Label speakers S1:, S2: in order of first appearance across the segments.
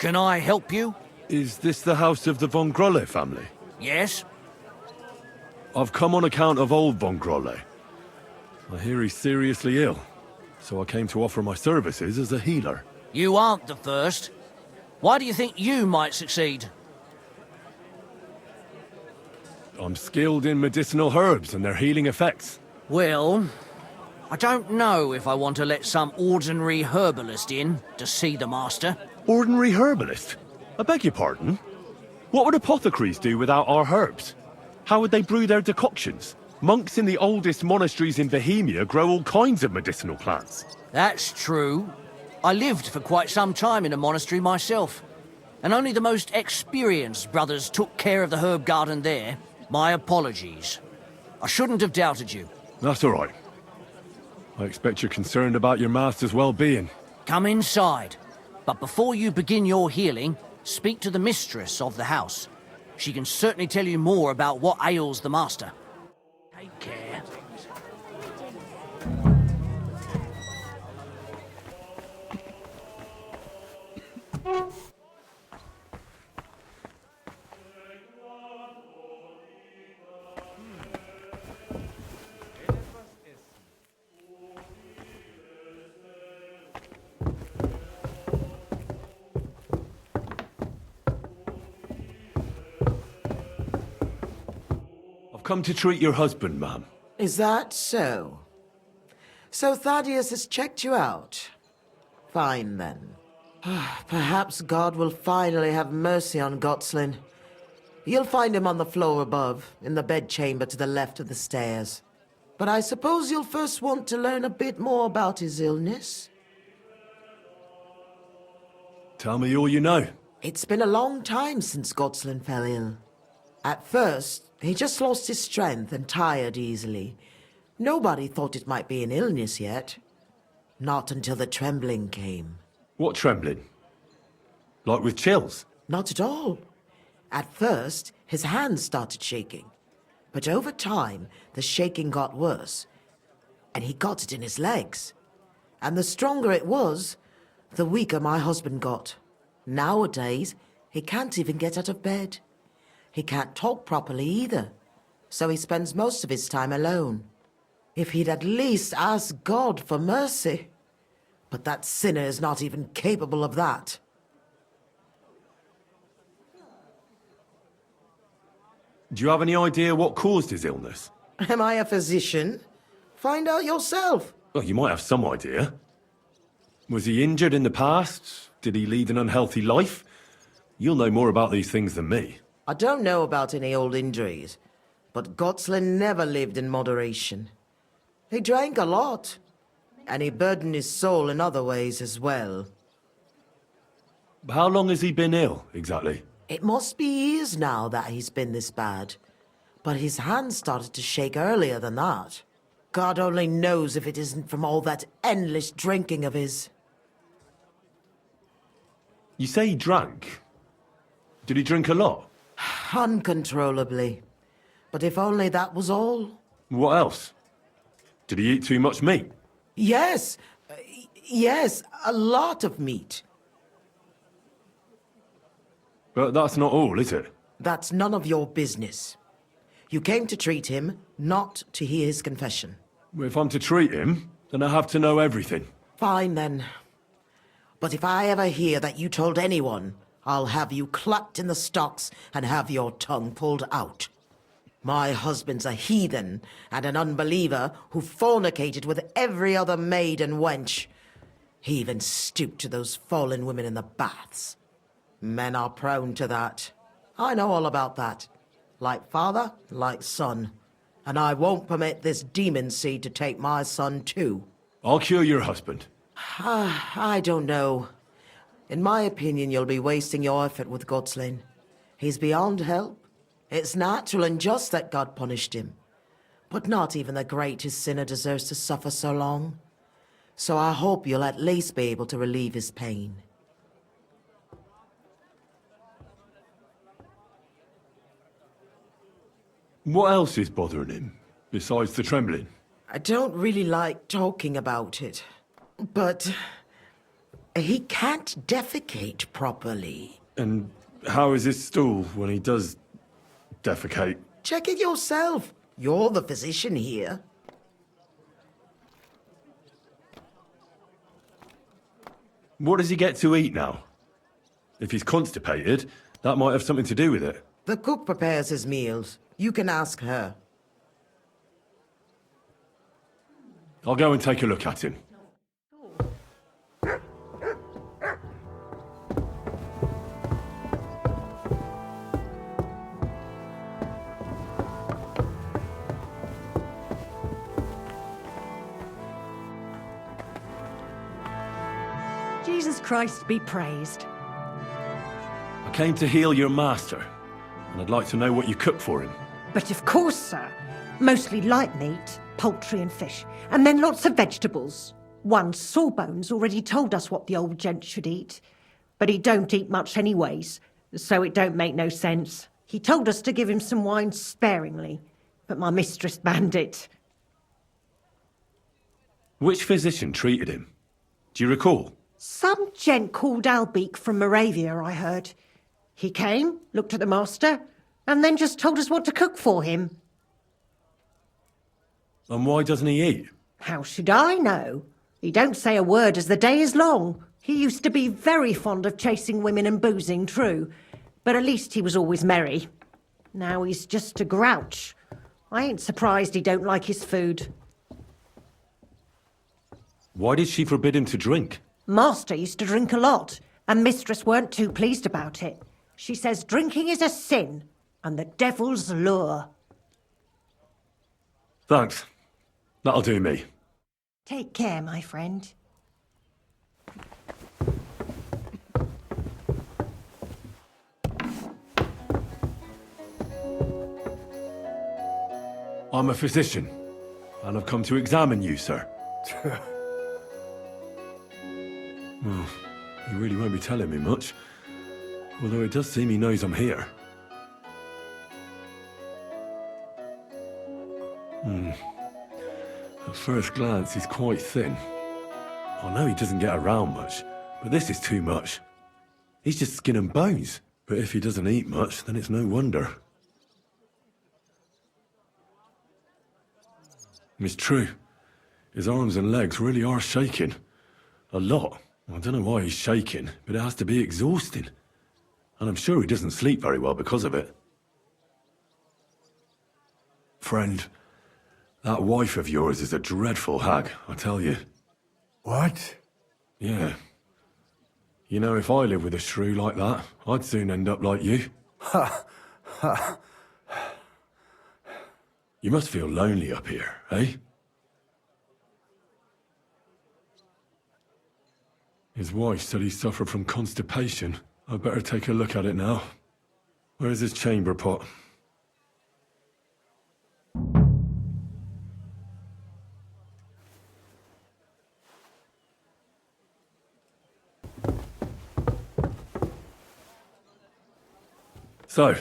S1: Can I help you?
S2: Is this the house of the von Grolle family?
S1: Yes?
S2: I've come on account of Old von Grolle. I hear he's seriously ill, so I came to offer my services as a healer.
S1: You aren't the first. Why do you think you might succeed?
S2: I'm skilled in medicinal herbs and their healing effects.
S1: Well, I don't know if I want to let some ordinary herbalist in to see the master.
S2: Ordinary herbalist? I beg your pardon? What would apothecaries do without our herbs? How would they brew their decoctions? Monks in the oldest monasteries in Bohemia grow all kinds of medicinal plants.
S1: That's true. I lived for quite some time in a monastery myself, and only the most experienced brothers took care of the herb garden there. My apologies. I shouldn't have doubted you.
S2: That's all right. I expect you're concerned about your master's well-being.
S1: Come inside. But before you begin your healing, speak to the mistress of the house. She can certainly tell you more about what ails the master. Take care.
S2: I've come to treat your husband, ma'am.
S3: Is that so? So Thaddeus has checked you out? Fine, then. Perhaps God will finally have mercy on Gotslin. You'll find him on the floor above, in the bedchamber to the left of the stairs. But I suppose you'll first want to learn a bit more about his illness?
S2: Tell me all you know.
S3: It's been a long time since Gotslin fell ill. At first, he just lost his strength and tired easily. Nobody thought it might be an illness yet. Not until the trembling came.
S2: What trembling? Like with chills?
S3: Not at all. At first, his hands started shaking. But over time, the shaking got worse. And he got it in his legs. And the stronger it was, the weaker my husband got. Nowadays, he can't even get out of bed. He can't talk properly either. So he spends most of his time alone. If he'd at least ask God for mercy. But that sinner is not even capable of that.
S2: Do you have any idea what caused his illness?
S3: Am I a physician? Find out yourself.
S2: Well, you might have some idea. Was he injured in the past? Did he lead an unhealthy life? You'll know more about these things than me.
S3: I don't know about any old injuries, but Gotslin never lived in moderation. He drank a lot, and he burdened his soul in other ways as well.
S2: How long has he been ill, exactly?
S3: It must be years now that he's been this bad, but his hands started to shake earlier than that. God only knows if it isn't from all that endless drinking of his.
S2: You say he drank. Did he drink a lot?
S3: Uncontrollably. But if only that was all.
S2: What else? Did he eat too much meat?
S3: Yes, yes, a lot of meat.
S2: But that's not all, is it?
S3: That's none of your business. You came to treat him, not to hear his confession.
S2: If I'm to treat him, then I have to know everything.
S3: Fine, then. But if I ever hear that you told anyone, I'll have you clapped in the stocks and have your tongue pulled out. My husband's a heathen and an unbeliever who fornicated with every other maid and wench. He even stooped to those fallen women in the baths. Men are prone to that. I know all about that. Like father, like son. And I won't permit this demon seed to take my son too.
S2: I'll cure your husband.
S3: I don't know. In my opinion, you'll be wasting your effort with Gotslin. He's beyond help. It's natural and just that God punished him. But not even the greatest sinner deserves to suffer so long. So I hope you'll at least be able to relieve his pain.
S2: What else is bothering him, besides the trembling?
S3: I don't really like talking about it. But He can't defecate properly.
S2: And how is his stool when he does defecate?
S3: Check it yourself. You're the physician here.
S2: What does he get to eat now? If he's constipated, that might have something to do with it.
S3: The cook prepares his meals. You can ask her.
S2: I'll go and take a look at him.
S4: Jesus Christ be praised.
S2: I came to heal your master, and I'd like to know what you cooked for him.
S4: But of course, sir. Mostly light meat, poultry and fish, and then lots of vegetables. One Sawbones already told us what the old gent should eat, but he don't eat much anyways, so it don't make no sense. He told us to give him some wine sparingly, but my mistress banned it.
S2: Which physician treated him? Do you recall?
S4: Some gent called Albeek from Moravia, I heard. He came, looked at the master, and then just told us what to cook for him.
S2: And why doesn't he eat?
S4: How should I know? He don't say a word as the day is long. He used to be very fond of chasing women and boozing, true, but at least he was always merry. Now he's just a grouch. I ain't surprised he don't like his food.
S2: Why did she forbid him to drink?
S4: Master used to drink a lot, and mistress weren't too pleased about it. She says drinking is a sin, and the devil's lure.
S2: Thanks. That'll do me.
S4: Take care, my friend.
S2: I'm a physician, and I've come to examine you, sir. Well, he really won't be telling me much, although it does seem he knows I'm here. At first glance, he's quite thin. I know he doesn't get around much, but this is too much. He's just skin and bones. But if he doesn't eat much, then it's no wonder. It's true. His arms and legs really are shaking. A lot. I don't know why he's shaking, but it has to be exhausting. And I'm sure he doesn't sleep very well because of it. Friend, that wife of yours is a dreadful hag, I tell you.
S5: What?
S2: Yeah. You know, if I lived with a shrew like that, I'd soon end up like you. You must feel lonely up here, eh? His wife said he suffered from constipation. I'd better take a look at it now. Where's his chamber pot? So,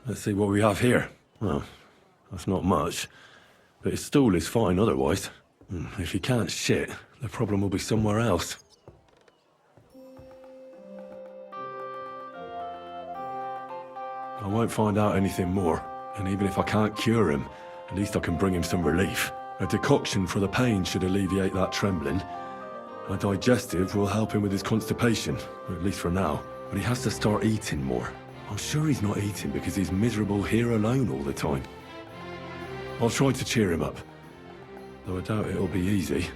S2: let's see what we have here. Well, that's not much, but his stool is fine otherwise. If he can't shit, the problem will be somewhere else. I won't find out anything more, and even if I can't cure him, at least I can bring him some relief. A decoction for the pain should alleviate that trembling. A digestive will help him with his constipation, at least for now. But he has to start eating more. I'm sure he's not eating because he's miserable here alone all the time. I'll try to cheer him up, though I doubt it'll be easy.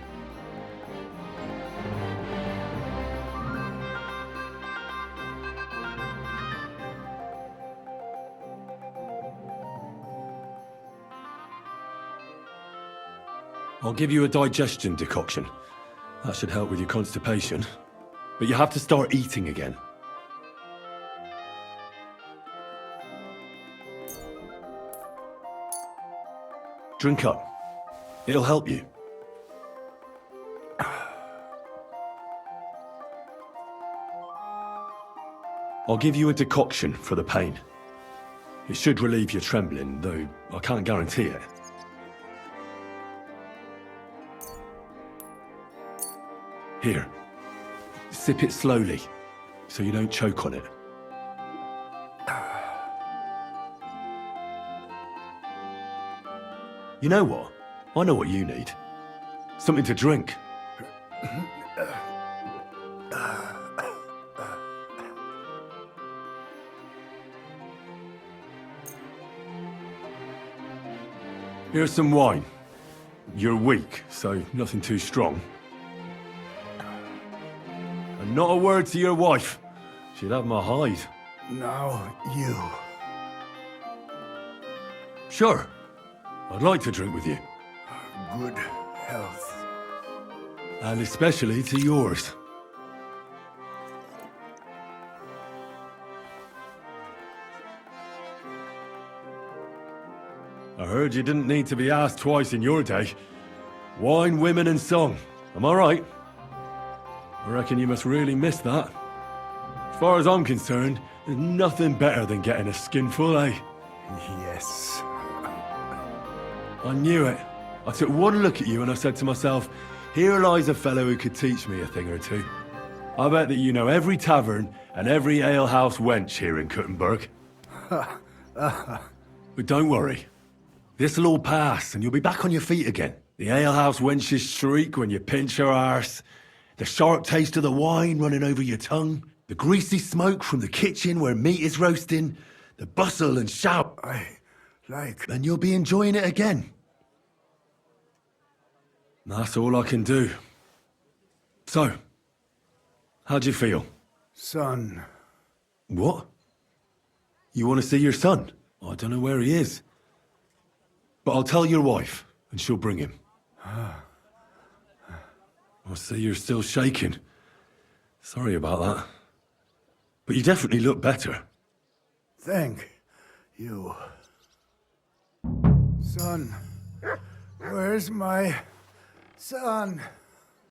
S2: I'll give you a digestion decoction. That should help with your constipation. But you have to start eating again. Drink up. It'll help you. I'll give you a decoction for the pain. It should relieve your trembling, though I can't guarantee it. Here. Sip it slowly, so you don't choke on it. You know what? I know what you need. Something to drink. Here's some wine. You're weak, so nothing too strong. And not a word to your wife. She'd have my hide.
S5: Now you.
S2: Sure. I'd like to drink with you.
S5: Good health.
S2: And especially to yours. I heard you didn't need to be asked twice in your day. Wine, women, and song. Am I right? I reckon you must really miss that. As far as I'm concerned, there's nothing better than getting a skinful, eh?
S5: Yes.
S2: I knew it. I took one look at you and I said to myself, here lies a fellow who could teach me a thing or two. I bet that you know every tavern and every alehouse wench here in Kuttenberg. But don't worry. This'll all pass and you'll be back on your feet again. The alehouse wenches shriek when you pinch her arse. The sharp taste of the wine running over your tongue. The greasy smoke from the kitchen where meat is roasting. The bustle and shout. And you'll be enjoying it again. That's all I can do. So, how'd you feel?
S5: Son.
S2: What? You want to see your son? I don't know where he is. But I'll tell your wife, and she'll bring him. I see you're still shaking. Sorry about that. But you definitely look better.
S5: Thank you. Son. Where's my son?